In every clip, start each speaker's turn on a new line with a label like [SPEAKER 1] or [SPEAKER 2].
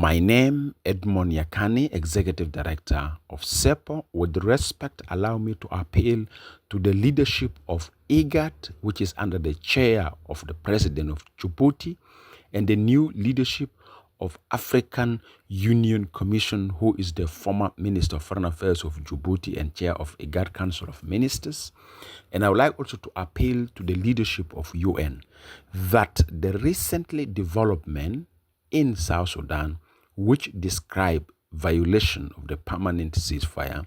[SPEAKER 1] My name, Edmond Yakani, Executive Director of CEPO. With respect, allow me to appeal to the leadership of IGAD, which is under the chair of the President of Djibouti, and the new leadership of African Union Commission, who is the former Minister of Foreign Affairs of Djibouti and chair of IGAD Council of Ministers. And I would like also to appeal to the leadership of UN that the recently development in South Sudan, which describe violation of the permanent ceasefire,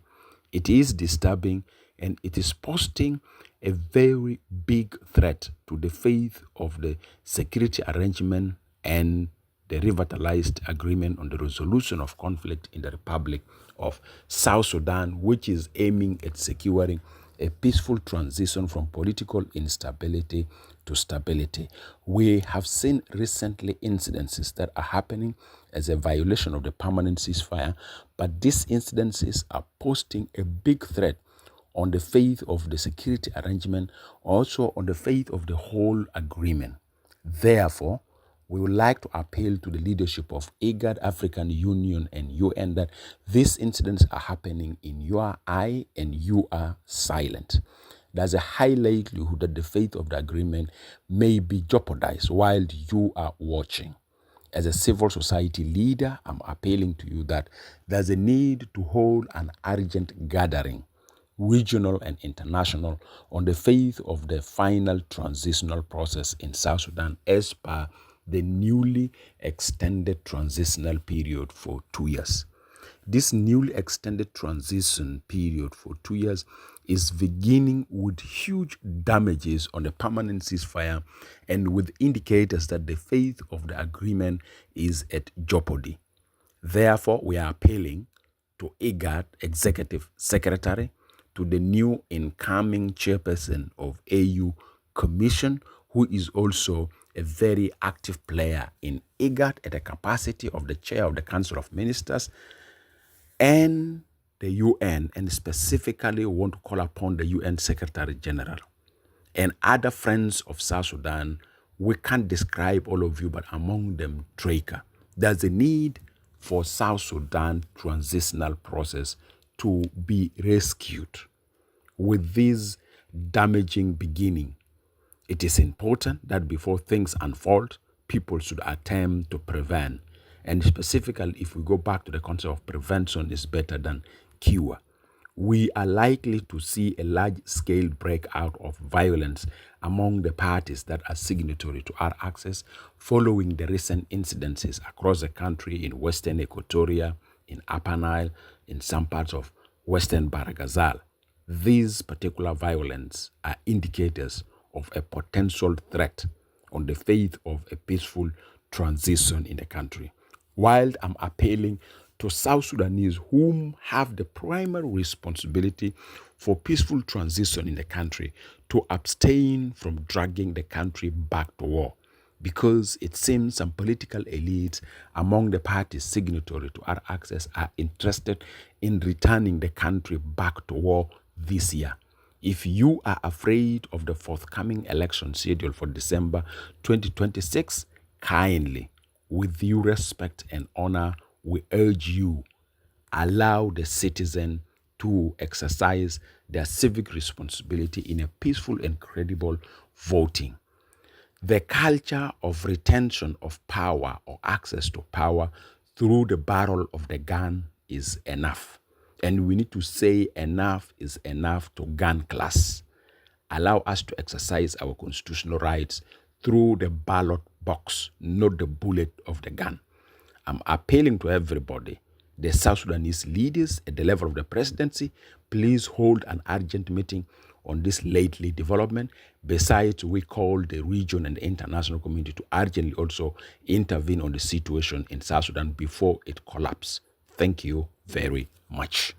[SPEAKER 1] it is disturbing and it is posting a very big threat to the faith of the security arrangement and the revitalized agreement on the resolution of conflict in the Republic of South Sudan, which is aiming at securing a peaceful transition from political instability to stability. We have seen recently incidences that are happening as a violation of the permanent ceasefire, but these incidences are posting a big threat on the faith of the security arrangement, also on the faith of the whole agreement. Therefore, we would like to appeal to the leadership of IGAD, African Union, and UN that these incidents are happening in your eye and you are silent. There's a high likelihood that the faith of the agreement may be jeopardized while you are watching. As a civil society leader, I'm appealing to you that there's a need to hold an urgent gathering, regional and international, on the faith of the final transitional process in South Sudan as per the newly extended transitional period for 2 years. This newly extended transition period for 2 years is beginning with huge damages on the permanent ceasefire and with indicators that the faith of the agreement is at jeopardy. Therefore, we are appealing to IGAD Executive Secretary, to the new incoming chairperson of AU Commission, who is also a very active player in IGAD at the capacity of the chair of the Council of Ministers, and the UN, and specifically want to call upon the UN Secretary General and other friends of South Sudan. We can't describe all of you, but among them, Traker. There's a need for South Sudan transitional process to be rescued. With this damaging beginning, it is important that before things unfold, people should attempt to prevent. And specifically, if we go back to the concept of prevention is better than cure, we are likely to see a large-scale breakout of violence among the parties that are signatory to our access following the recent incidences across the country in Western Equatoria, in Upper Nile, in some parts of Western Baragazal. These particular violence are indicators of a potential threat on the faith of a peaceful transition in the country. While I'm appealing to South Sudanese whom have the primary responsibility for peaceful transition in the country to abstain from dragging the country back to war, because it seems some political elites among the parties signatory to our access are interested in returning the country back to war this year. If you are afraid of the forthcoming election scheduled for December 2026, kindly, with due respect and honor, we urge you, allow the citizen to exercise their civic responsibility in a peaceful and credible voting. The culture of retention of power or access to power through the barrel of the gun is enough. And we need to say enough is enough to gun class. Allow us to exercise our constitutional rights through the ballot box, not the bullet of the gun. I'm appealing to everybody, the South Sudanese leaders at the level of the presidency, please hold an urgent meeting on this lately development. Besides, we call the region and the international community to urgently also intervene on the situation in South Sudan before it collapses. Thank you very much.